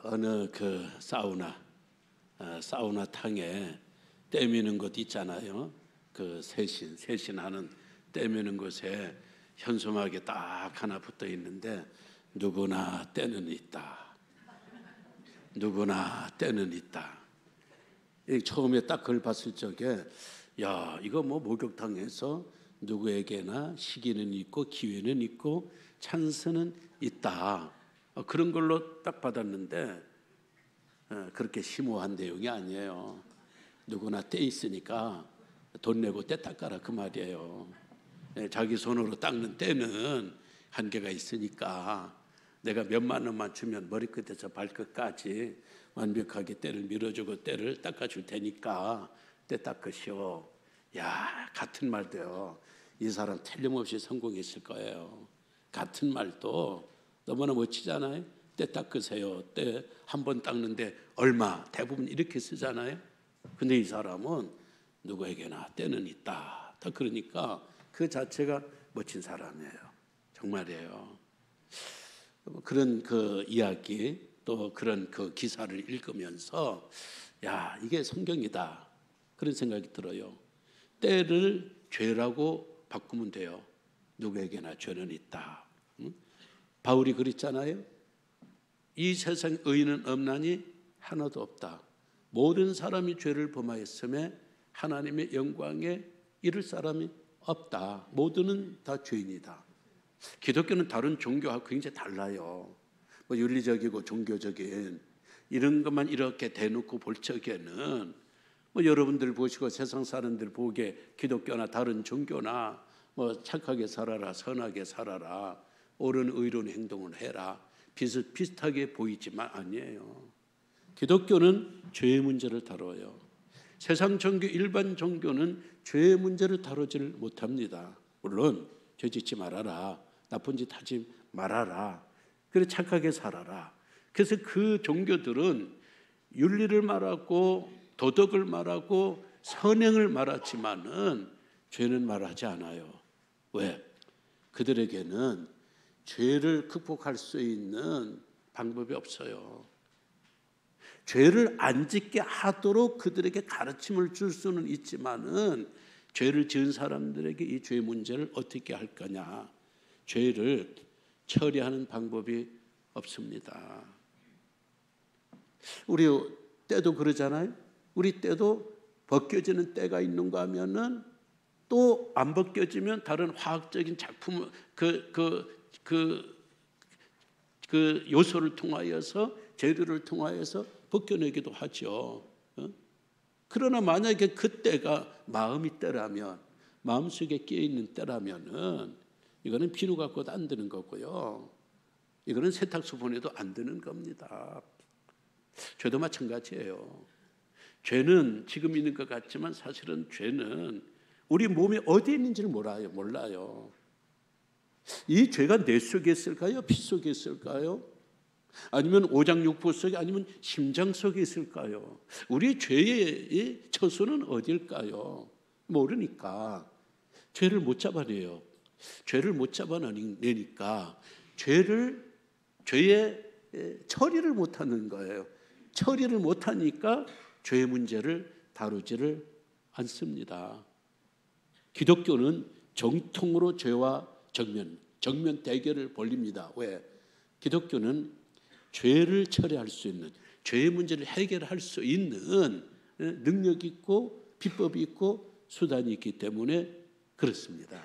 어느 그 사우나탕에 떼미는 곳 있잖아요. 그 세신하는 떼미는 곳에 현수막이 딱 하나 붙어 있는데 누구나 때는 있다. 누구나 때는 있다. 처음에 딱 그걸 봤을 적에 야, 이거 뭐 목욕탕에서 누구에게나 시기는 있고 기회는 있고 찬스는 있다. 그런 걸로 딱 받았는데 그렇게 심오한 내용이 아니에요. 누구나 때 있으니까 돈 내고 때 닦아라 그 말이에요. 자기 손으로 닦는 때는 한계가 있으니까 내가 몇만 원만 주면 머리끝에서 발끝까지 완벽하게 때를 밀어주고 때를 닦아줄 테니까 때 닦으시오. 야, 같은 말도요. 이 사람 틀림없이 성공했을 거예요. 같은 말도 너무나 멋지잖아요. 때 닦으세요. 때 한 번 닦는데 얼마? 대부분 이렇게 쓰잖아요. 근데 이 사람은 누구에게나 때는 있다. 다 그러니까 그 자체가 멋진 사람이에요. 정말이에요. 그런 그 이야기 또 그런 그 기사를 읽으면서 야, 이게 성경이다. 그런 생각이 들어요. 때를 죄라고 바꾸면 돼요. 누구에게나 죄는 있다. 바울이 그랬잖아요. 이 세상 의인은 없나니 하나도 없다. 모든 사람이 죄를 범하였음에 하나님의 영광에 이를 사람이 없다. 모두는 다 죄인이다. 기독교는 다른 종교하고 굉장히 달라요. 뭐 윤리적이고 종교적인 이런 것만 이렇게 대놓고 볼 적에는 뭐 여러분들 보시고 세상 사람들 보기에 기독교나 다른 종교나 뭐 착하게 살아라, 선하게 살아라, 옳은 의로운 행동을 해라 비슷비슷하게 보이지만 아니에요. 기독교는 죄의 문제를 다뤄요. 세상 종교, 일반 종교는 죄의 문제를 다루지를 못합니다. 물론 죄 짓지 말아라, 나쁜 짓 하지 말아라, 그래 착하게 살아라. 그래서 그 종교들은 윤리를 말하고 도덕을 말하고 선행을 말하지만은 죄는 말하지 않아요. 왜? 그들에게는 죄를 극복할 수 있는 방법이 없어요. 죄를 안 짓게 하도록 그들에게 가르침을 줄 수는 있지만은 죄를 지은 사람들에게 이 죄 문제를 어떻게 할 거냐, 죄를 처리하는 방법이 없습니다. 우리 때도 그러잖아요. 우리 때도 벗겨지는 때가 있는가 하면은 또 안 벗겨지면 다른 화학적인 작품 그 요소를 통하여서 재료를 통하여서 벗겨내기도 하죠. 그러나 만약에 그 때가 마음이 때라면, 마음속에 끼어있는 때라면은 이거는 비누 갖고도 안 되는 거고요. 이거는 세탁소 보내도 안 되는 겁니다. 죄도 마찬가지예요. 죄는 지금 있는 것 같지만 사실은 죄는 우리 몸에 어디에 있는지를 몰라요. 이 죄가 뇌 속에 있을까요? 피 속에 있을까요? 아니면 오장육부 속에, 아니면 심장 속에 있을까요? 우리 죄의 처소는 어딜까요? 모르니까 죄를 못 잡아내요. 죄를 못 잡아내니까 죄의 처리를 못하는 거예요. 처리를 못하니까 죄의 문제를 다루지를 않습니다. 기독교는 정통으로 죄와 정면 대결을 벌립니다. 왜? 기독교는 죄를 처리할 수 있는, 죄의 문제를 해결할 수 있는 능력이 있고 비법이 있고 수단이 있기 때문에 그렇습니다.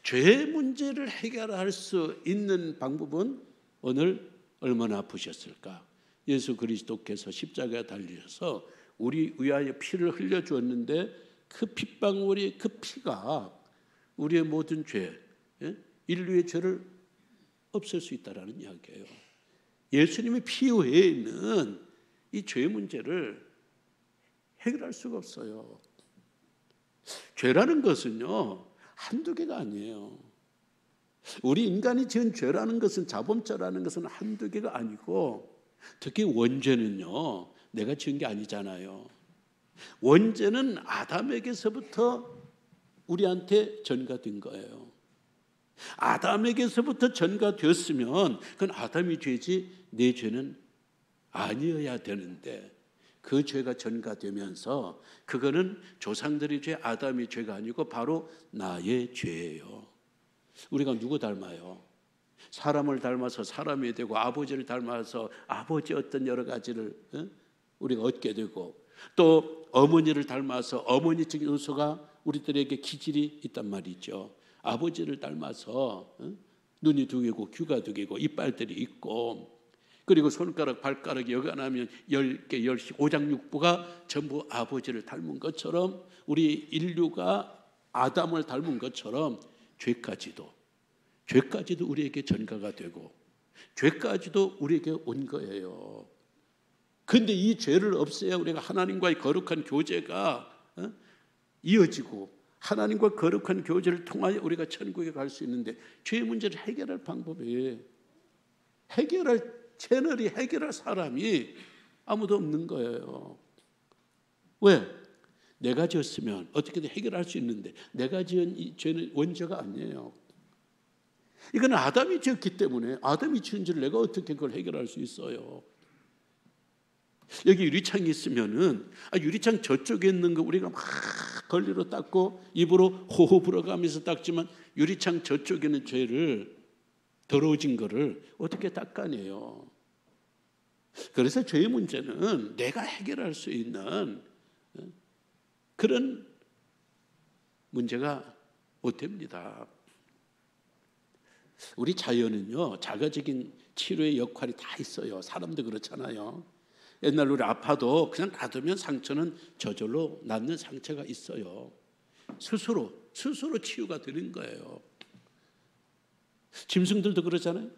죄의 문제를 해결할 수 있는 방법은 오늘 얼마나 아프셨을까? 예수 그리스도께서 십자가에 달리셔서 우리 위하여 피를 흘려주었는데 그 핏방울이, 그 피가 우리의 모든 죄, 인류의 죄를 없앨 수 있다는 이야기예요. 예수님의 피 외에는 이 죄 문제를 해결할 수가 없어요. 죄라는 것은요, 한두 개가 아니에요. 우리 인간이 지은 죄라는 것은, 자범죄라는 것은 한두 개가 아니고, 특히 원죄는요, 내가 지은 게 아니잖아요. 원죄는 아담에게서부터 우리한테 전가된 거예요. 아담에게서부터 전가되었으면 그건 아담이 죄지 내 죄는 아니어야 되는데, 그 죄가 전가되면서 그거는 조상들의 죄, 아담의 죄가 아니고 바로 나의 죄예요. 우리가 누구 닮아요? 사람을 닮아서 사람이 되고, 아버지를 닮아서 아버지 어떤 여러 가지를 우리가 얻게 되고, 또 어머니를 닮아서 어머니적 요소가 우리들에게 기질이 있단 말이죠. 아버지를 닮아서 눈이 두 개고 귀가 두 개고 이빨들이 있고, 그리고 손가락 발가락이 여간하면 10개 10씩 오장육부가 전부 아버지를 닮은 것처럼, 우리 인류가 아담을 닮은 것처럼 죄까지도 우리에게 전가가 되고 죄까지도 우리에게 온 거예요. 그런데 이 죄를 없애야 우리가 하나님과의 거룩한 교제가 이어지고, 하나님과 거룩한 교제를 통하여 우리가 천국에 갈 수 있는데, 죄의 문제를 해결할 방법이, 해결할 채널이, 해결할 사람이 아무도 없는 거예요. 왜? 내가 지었으면 어떻게든 해결할 수 있는데, 내가 지은 이 죄는 원죄가 아니에요. 이건 아담이 지었기 때문에, 아담이 지은 죄를 내가 어떻게 그걸 해결할 수 있어요? 여기 유리창이 있으면은, 유리창 저쪽에 있는 거 우리가 막 걸리로 닦고 입으로 호호 불어가면서 닦지만, 유리창 저쪽에 있는 죄를, 더러워진 거를 어떻게 닦아내요? 그래서 죄의 문제는 내가 해결할 수 있는 그런 문제가 못 됩니다. 우리 자연은요, 자가적인 치료의 역할이 다 있어요. 사람도 그렇잖아요. 옛날 우리 아파도 그냥 놔두면 상처는 저절로 낫는 상처가 있어요. 스스로 치유가 되는 거예요. 짐승들도 그러잖아요.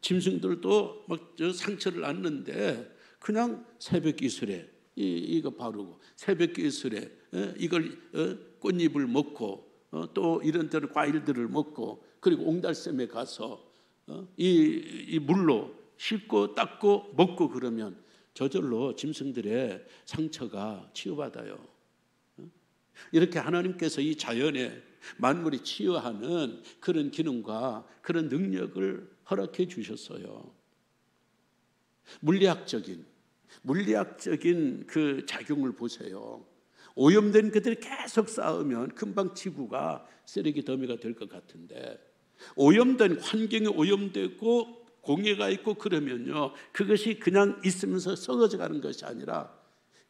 짐승들도 막 상처를 놨는데 그냥 새벽 이슬에 이거 바르고, 새벽 이슬에 이걸 꽃잎을 먹고, 또 이런 데는 과일들을 먹고, 그리고 옹달샘에 가서 이 물로 씻고 닦고 먹고, 그러면 저절로 짐승들의 상처가 치유받아요. 이렇게 하나님께서 이 자연에 만물이 치유하는 그런 기능과 그런 능력을 허락해 주셨어요. 물리학적인 그 작용을 보세요. 오염된 것들이 계속 쌓으면 금방 지구가 쓰레기 더미가 될 것 같은데, 오염된 환경이 오염되고 공해가 있고 그러면요, 그것이 그냥 있으면서 썩어져 가는 것이 아니라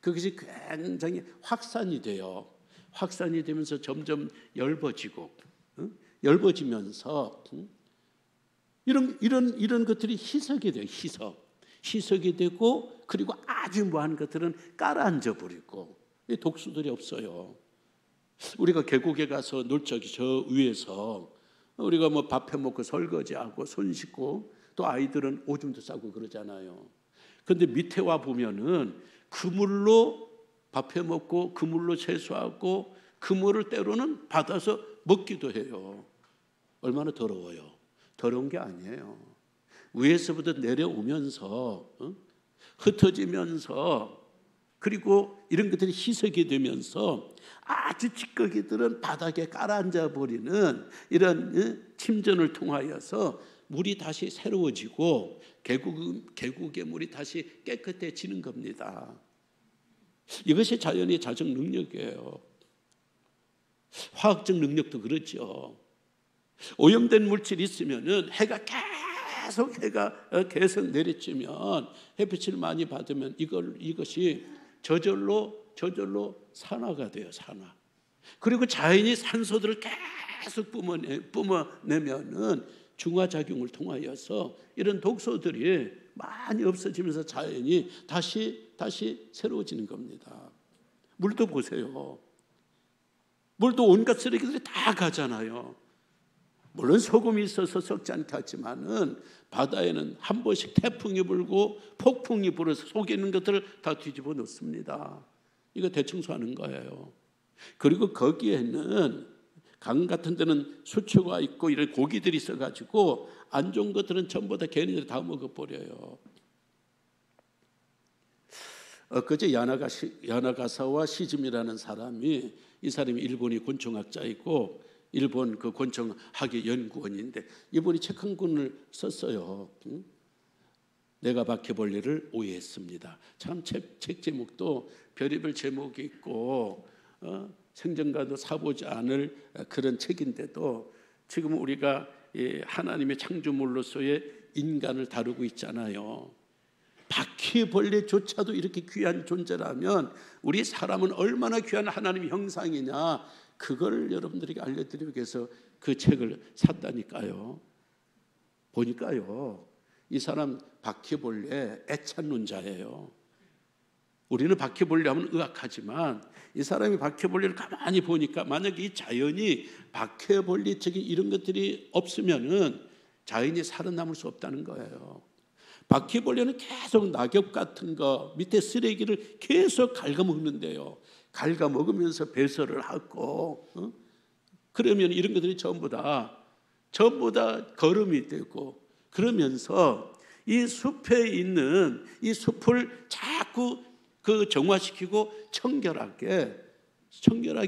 그것이 굉장히 확산이 돼요. 확산이 되면서 점점 엷어지고, 엷어지면서 이런 것들이 희석이 돼요. 희석이 되고, 그리고 아주 무한 것들은 깔아앉아 버리고, 독수들이 없어요. 우리가 계곡에 가서 놀 적이 저 위에서 우리가 뭐 밥 해 먹고 설거지하고 손 씻고, 또 아이들은 오줌도 싸고 그러잖아요. 그런데 밑에 와 보면은 그물로 밥 해 먹고, 그물로 세수하고, 그물을 때로는 받아서 먹기도 해요. 얼마나 더러워요. 더러운 게 아니에요. 위에서부터 내려오면서 흩어지면서, 그리고 이런 것들이 희석이 되면서 아주 찌꺼기들은 바닥에 깔아앉아 버리는 이런 침전을 통하여서 물이 다시 새로워지고, 계곡의 물이 다시 깨끗해지는 겁니다. 이것이 자연의 자정 능력이에요. 화학적 능력도 그렇죠. 오염된 물질이 있으면은 해가 계속 내리쬐면, 햇빛을 많이 받으면 이것이 저절로 산화가 돼요. 산화. 그리고 자연이 산소들을 계속 뿜어내면은 중화작용을 통하여서 이런 독소들이 많이 없어지면서 자연이 다시 새로워지는 겁니다. 물도 보세요. 물도 온갖 쓰레기들이 다 가잖아요. 물론 소금이 있어서 썩지 않게 하지만은, 바다에는 한 번씩 태풍이 불고 폭풍이 불어서 속에 있는 것들을 다 뒤집어 놓습니다. 이거 대청소하는 거예요. 그리고 거기에는 강 같은 데는 수초가 있고 이런 고기들이 있어가지고 안 좋은 것들은 전부 다 개인들이 다 먹어버려요. 그제 야나가사와 시즈미라는 사람이, 이 사람이 일본이 곤충학자이고 일본 그 곤충학의 연구원인데 이분이 책 한 권을 썼어요. 내가 바퀴벌레를 오해했습니다. 참 책 제목도 별의별 제목이 있고 생전과도 사보지 않을 그런 책인데도 지금 우리가 하나님의 창조물로서의 인간을 다루고 있잖아요. 바퀴벌레조차도 이렇게 귀한 존재라면 우리 사람은 얼마나 귀한 하나님의 형상이냐, 그걸 여러분들에게 알려드리기 위해서 그 책을 샀다니까요. 보니까요, 이 사람 바퀴벌레 애찬론자예요. 우리는 바퀴벌레 하면 의학하지만 이 사람이 바퀴벌레를 가만히 보니까 만약에 이 자연이 바퀴벌레적인 이런 것들이 없으면은 자연이 살아남을 수 없다는 거예요. 바퀴벌레는 계속 낙엽 같은 거 밑에 쓰레기를 계속 갉아먹는데요. 갉아먹으면서 배설을 하고 그러면 이런 것들이 전부 다 거름이 되고, 그러면서 이 숲에 있는 이 숲을 자꾸 정화시키고 청결하게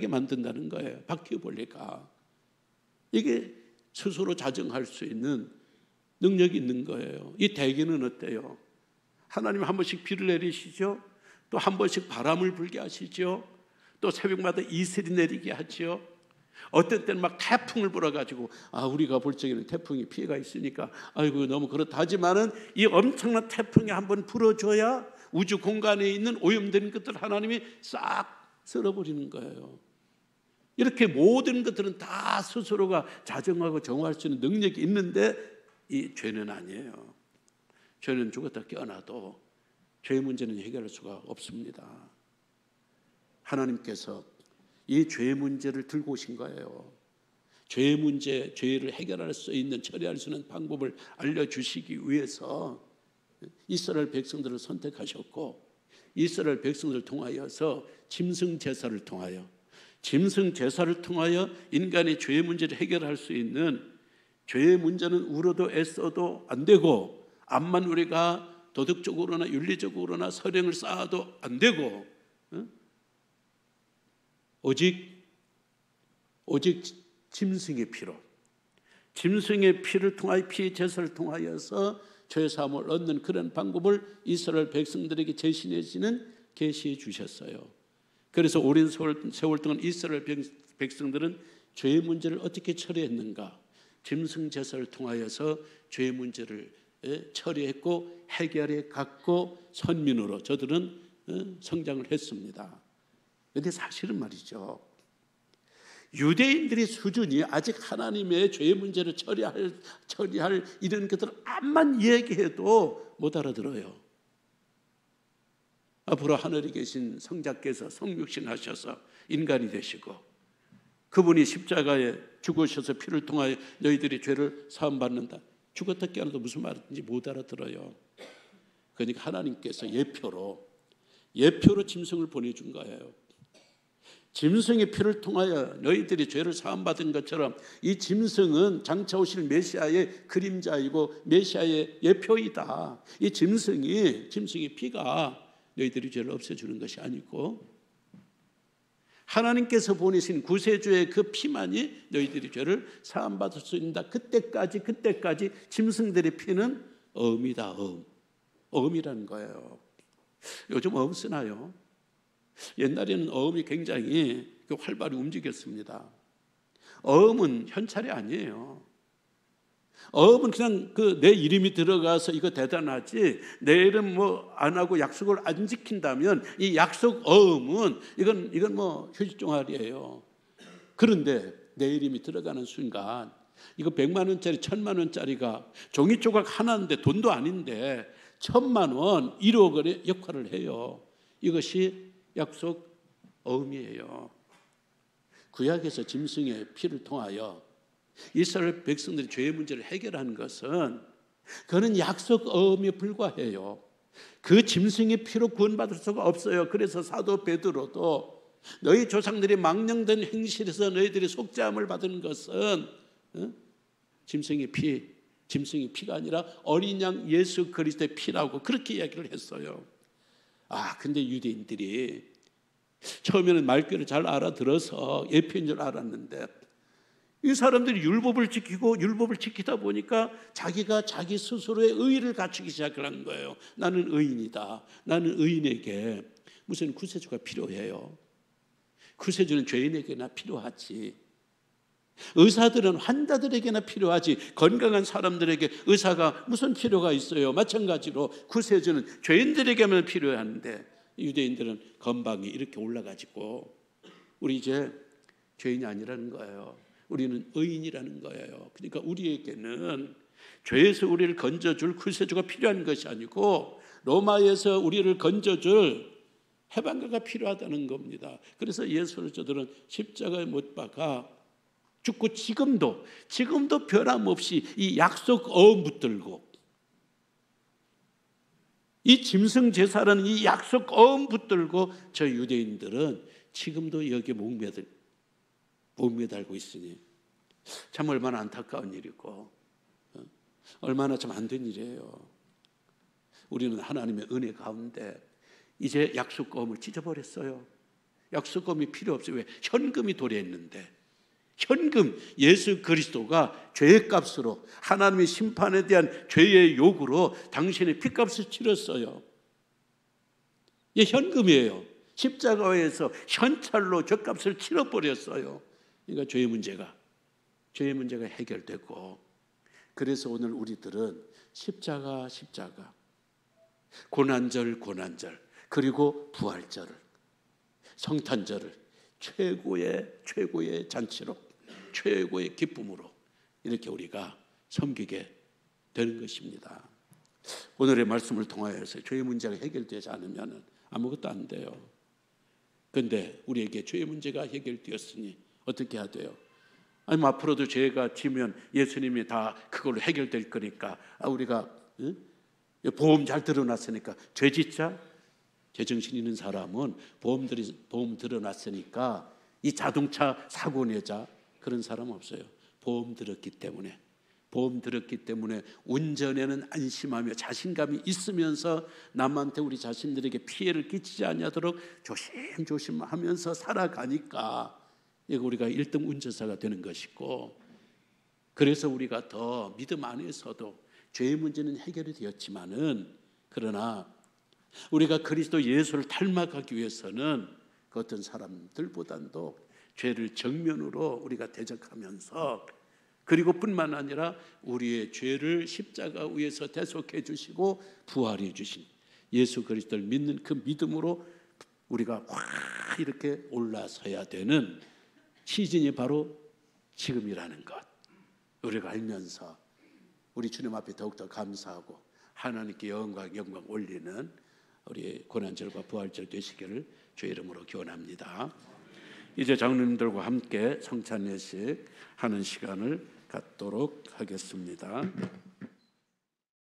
만든다는 거예요. 바퀴벌레가 이게 스스로 자정할 수 있는 능력이 있는 거예요. 이 대기는 어때요? 하나님 한 번씩 비를 내리시죠. 또 한 번씩 바람을 불게 하시죠. 또 새벽마다 이슬이 내리게 하죠. 어떤 때는 막 태풍을 불어가지고 우리가 볼 적에는 태풍이 피해가 있으니까 아이고 너무 그렇다 하지만은 이 엄청난 태풍이 한번 불어줘야 우주 공간에 있는 오염된 것들 하나님이 싹 쓸어버리는 거예요. 이렇게 모든 것들은 다 스스로가 자정하고 정화할 수 있는 능력이 있는데 이 죄는 아니에요. 죄는 죽었다 깨어나도 죄의 문제는 해결할 수가 없습니다. 하나님께서 이 죄의 문제를 들고 오신 거예요. 죄의 문제, 죄를 해결할 수 있는, 처리할 수 있는 방법을 알려주시기 위해서 이스라엘 백성들을 선택하셨고, 이스라엘 백성들을 통하여서 짐승 제사를 통하여 인간의 죄의 문제를 해결할 수 있는, 죄의 문제는 울어도 애써도 안 되고 암만 우리가 도덕적으로나 윤리적으로나 서령을 쌓아도 안 되고 오직 짐승의 피를 통하여, 피의 제사를 통하여서 죄 사함을 얻는 그런 방법을 이스라엘 백성들에게 계시해 주셨어요. 그래서 오랜 세월 동안 이스라엘 백성들은 죄의 문제를 어떻게 처리했는가? 짐승 제사를 통하여서 죄의 문제를 처리했고 해결해 갔고 선민으로 저들은 성장을 했습니다. 그런데 사실은 말이죠, 유대인들의 수준이 아직 하나님의 죄의 문제를 처리할 이런 것들을 암만 얘기해도 못 알아들어요. 앞으로 하늘에 계신 성자께서 성육신 하셔서 인간이 되시고 그분이 십자가에 죽으셔서 피를 통하여 너희들이 죄를 사함받는다. 죽었다 깨어나도 무슨 말인지 못 알아들어요. 그러니까 하나님께서 예표로 짐승을 보내준 거예요. 짐승의 피를 통하여 너희들이 죄를 사함받은 것처럼 이 짐승은 장차 오실 메시아의 그림자이고 메시아의 예표이다. 이 짐승의 피가 너희들이 죄를 없애주는 것이 아니고 하나님께서 보내신 구세주의 그 피만이 너희들이 죄를 사함받을 수 있다. 그때까지 짐승들의 피는 어음이다. 어음이라는 거예요. 요즘 어음 쓰나요? 옛날에는 어음이 굉장히 활발히 움직였습니다. 어음은 현찰이 아니에요. 어음은 그냥 내 이름이 들어가서 이거 대단하지, 내 이름 안 하고 약속을 안 지킨다면 이 약속 어음은 이건 휴지 종아리예요. 그런데 내 이름이 들어가는 순간 이거 100만 원짜리 1000만 원짜리가 종이 조각 하나인데 돈도 아닌데 1000만 원 1억 원의 역할을 해요. 이것이 약속 어음이에요. 구약에서 짐승의 피를 통하여 이스라엘 백성들이 죄의 문제를 해결하는 것은 그는 약속 어음에 불과해요. 그 짐승의 피로 구원받을 수가 없어요. 그래서 사도 베드로도 너희 조상들이 망령된 행실에서 너희들이 속죄함을 받은 것은 짐승의 피가 아니라 어린 양 예수 그리스도의 피라고 그렇게 이야기를 했어요. 근데 유대인들이 처음에는 말귀를 잘 알아들어서 예표인 줄 알았는데 이 사람들이 율법을 지키다 보니까 자기가 자기 스스로의 의의를 갖추기 시작한 거예요. 나는 의인이다. 나는 의인에게 무슨 구세주가 필요해요. 구세주는 죄인에게나 필요하지. 의사들은 환자들에게나 필요하지. 건강한 사람들에게 의사가 무슨 필요가 있어요. 마찬가지로 구세주는 죄인들에게만 필요한데 유대인들은 건방이 이렇게 올라가지고 우리 이제 죄인이 아니라는 거예요. 우리는 의인이라는 거예요. 그러니까 우리에게는 죄에서 우리를 건져줄 구세주가 필요한 것이 아니고 로마에서 우리를 건져줄 해방가가 필요하다는 겁니다. 그래서 예수를 저들은 십자가에 못 박아 죽고 지금도 변함없이 이 약속 어음 붙들고 이 짐승 제사라는 이 약속 어음 붙들고 저 유대인들은 지금도 여기에 목매달고 있으니 참 얼마나 안타까운 일이고 얼마나 참 안 된 일이에요. 우리는 하나님의 은혜 가운데 이제 약속금을 찢어버렸어요. 약속금이 필요 없어요. 왜? 현금이 도래했는데 현금 예수 그리스도가 죄의 값으로 하나님의 심판에 대한 죄의 요구로 당신의 피값을 치렀어요. 이게 현금이에요. 십자가에서 현찰로 죄값을 치러버렸어요. 그러니까 죄의 문제가 해결되고 그래서 오늘 우리들은 십자가 고난절 그리고 부활절을 성탄절을 최고의 잔치로 최고의 기쁨으로 이렇게 우리가 섬기게 되는 것입니다. 오늘의 말씀을 통하여서 죄의 문제가 해결되지 않으면 아무것도 안 돼요. 그런데 우리에게 죄의 문제가 해결되었으니 어떻게 해야 돼요? 아니 앞으로도 죄가 지면 예수님이 다 그걸로 해결될 거니까 우리가 보험 잘 들어놨으니까 죄 짓자. 제정신 있는 사람은 보험 들어놨으니까 이 자동차 사고 내자 그런 사람 없어요. 보험 들었기 때문에 운전에는 안심하며 자신감이 있으면서 남한테 우리 자신들에게 피해를 끼치지 않도록 조심하면서 살아가니까 우리가 1등 운전사가 되는 것이고 그래서 우리가 더 믿음 안에서도 죄의 문제는 해결이 되었지만은 그러나 우리가 그리스도 예수를 닮아가기 위해서는 그 어떤 사람들보다도 죄를 정면으로 우리가 대적하면서 그리고 뿐만 아니라 우리의 죄를 십자가 위에서 대속해 주시고 부활해 주신 예수 그리스도를 믿는 그 믿음으로 우리가 확 이렇게 올라서야 되는 시즌이 바로 지금이라는 것 우리가 알면서 우리 주님 앞에 더욱더 감사하고 하나님께 영광 올리는 우리 고난절과 부활절 되시기를 주의 이름으로 기원합니다. 이제 장로님들과 함께 성찬예식 하는 시간을 갖도록 하겠습니다.